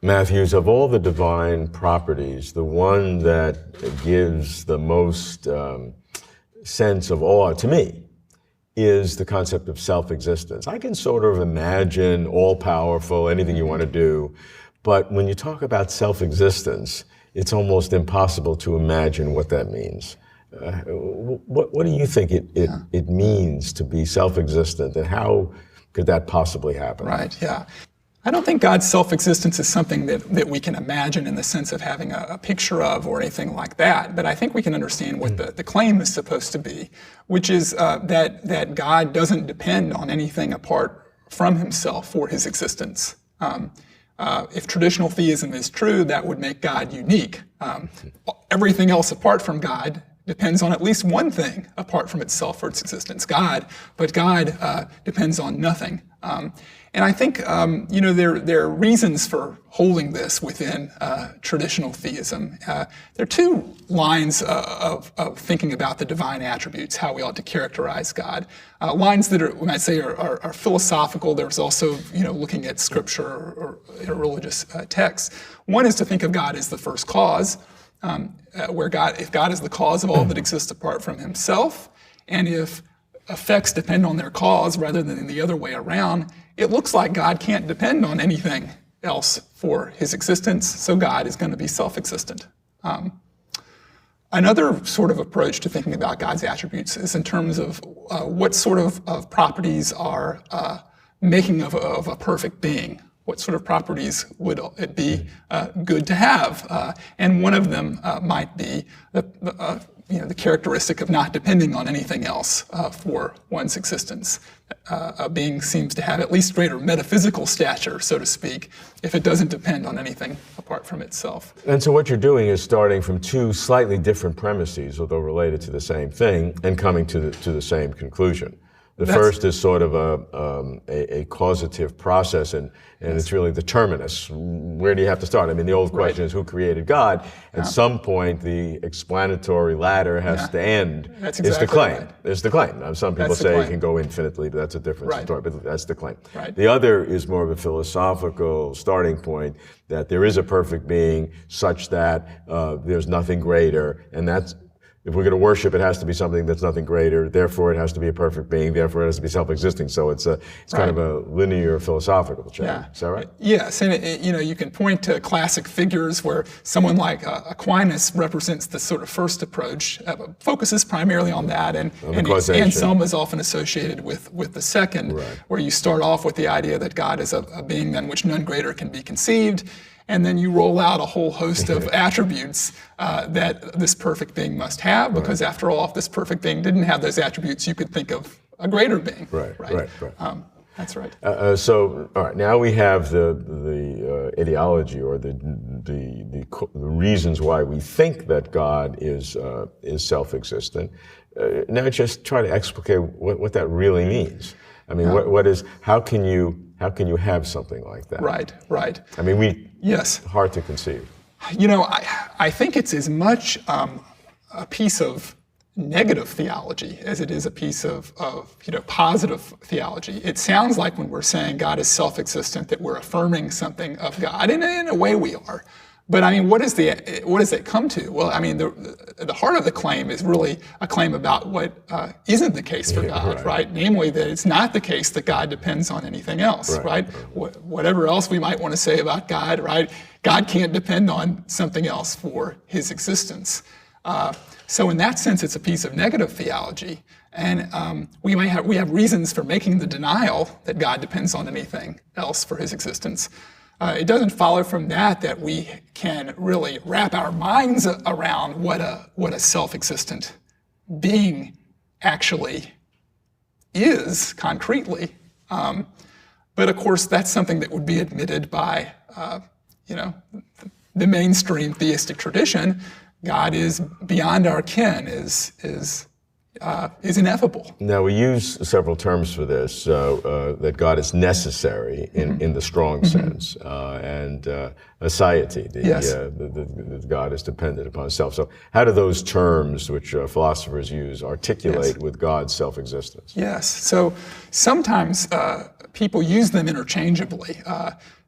Matthews, of all the divine properties, the one that gives the most sense of awe to me is the concept of self-existence. I can sort of imagine all-powerful, anything you want to do, but when you talk about self-existence, it's almost impossible to imagine what that means. What do you think it means to be self-existent, and how could that possibly happen? Right, yeah. I don't think God's self-existence is something that we can imagine in the sense of having a picture of or anything like that, but I think we can understand what the claim is supposed to be, which is that God doesn't depend on anything apart from himself for his existence. If traditional theism is true, that would make God unique. Everything else apart from God depends on at least one thing apart from itself for its existence, God, but God depends on nothing. And I think, there are reasons for holding this within traditional theism. There are two lines of thinking about the divine attributes, how we ought to characterize God. Lines that we might say are philosophical. There's also, looking at scripture or religious texts. One is to think of God as the first cause, if God is the cause of all that exists apart from himself, and if effects depend on their cause rather than the other way around, it looks like God can't depend on anything else for his existence, so God is going to be self-existent. Another sort of approach to thinking about God's attributes is in terms of what sort of properties are making of a perfect being. What sort of properties would it be good to have? And one of them might be the characteristic of not depending on anything else for one's existence. A being seems to have at least greater metaphysical stature, so to speak, if it doesn't depend on anything apart from itself. And so what you're doing is starting from two slightly different premises, although related to the same thing, and coming to the same conclusion. The first is sort of a causative process, and it's really the terminus. Where do you have to start? I mean, the old question is who created God? At some point, the explanatory ladder has to end. That's exactly the claim. Right. It's the claim. Now, some people say it can go infinitely, but that's a different story. But that's the claim. Right. The other is more of a philosophical starting point, that there is a perfect being such that there's nothing greater, and that's, if we're going to worship, it has to be something that's nothing greater. Therefore, it has to be a perfect being. Therefore, it has to be self-existing. So it's kind of a linear philosophical chain. Yeah. Is that right? Yes, and you can point to classic figures where someone like Aquinas represents the sort of first approach, focuses primarily on that, and Anselm is often associated with the second, where you start off with the idea that God is a being than which none greater can be conceived. And then you roll out a whole host of attributes that this perfect being must have, because after all, if this perfect being didn't have those attributes, you could think of a greater being. Right. That's right. So, all right, now we have the ideology or the reasons why we think that God is self-existent. Now just try to explicate what that really means. I mean, how can you have something like that? Right. I mean, yes, hard to conceive. I think it's as much a piece of negative theology as it is a piece of positive theology. It sounds like when we're saying God is self-existent that we're affirming something of God, and in a way we are. But I mean, what does it come to? Well, I mean, the heart of the claim is really a claim about what isn't the case for God, right? Namely, that it's not the case that God depends on anything else, right? Whatever else we might want to say about God, right? God can't depend on something else for his existence. So in that sense, it's a piece of negative theology. And we have reasons for making the denial that God depends on anything else for his existence. It doesn't follow from that we can really wrap our minds around what a self-existent being actually is concretely. But of course, that's something that would be admitted by the mainstream theistic tradition. God is beyond our ken, is ineffable. Now, we use several terms for this, that God is necessary in the strong sense, and aseity, that God is dependent upon himself. So how do those terms, which philosophers use, articulate with God's self-existence? Yes, so sometimes people use them interchangeably.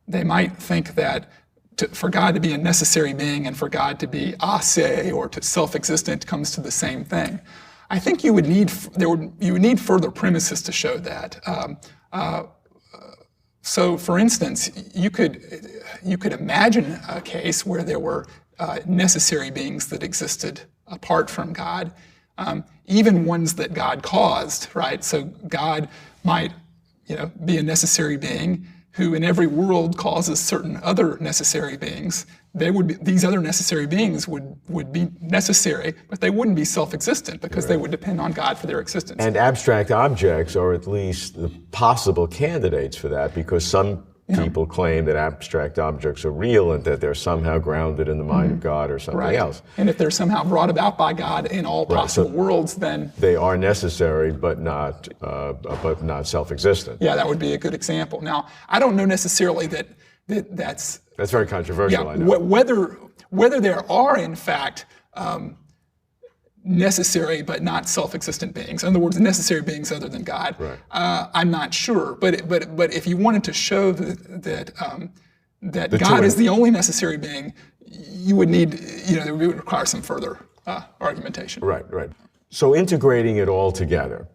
They might think that for God to be a necessary being and for God to be ase or to self-existent comes to the same thing. I think you would need further premises to show that. So, for instance, you could imagine a case where there were necessary beings that existed apart from God, even ones that God caused, right? So God might, be a necessary being who, in every world, causes certain other necessary beings. These other necessary beings would be necessary, but they wouldn't be self-existent because they would depend on God for their existence. And abstract objects are at least the possible candidates for that, because some people claim that abstract objects are real and that they're somehow grounded in the mind of God or something else. And if they're somehow brought about by God in all possible worlds, then they are necessary, but not self-existent. Yeah, that would be a good example. Now, I don't know necessarily that's very controversial. I know. Whether there are in fact necessary but not self-existent beings. In other words, necessary beings other than God. Right. I'm not sure, but if you wanted to show that God is the only necessary being, you would need, it would require some further argumentation. Right. So integrating it all together,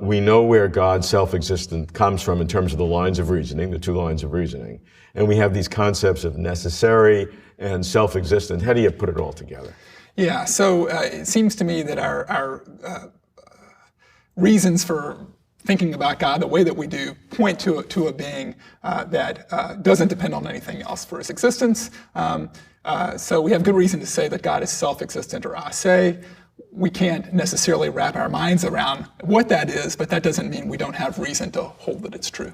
we know where God's self-existent comes from in terms of the lines of reasoning, the two lines of reasoning, and we have these concepts of necessary and self-existent. How do you put it all together? Yeah, so it seems to me that our reasons for thinking about God the way that we do point to a being that doesn't depend on anything else for his existence. So we have good reason to say that God is self-existent or ase. We can't necessarily wrap our minds around what that is, but that doesn't mean we don't have reason to hold that it's true.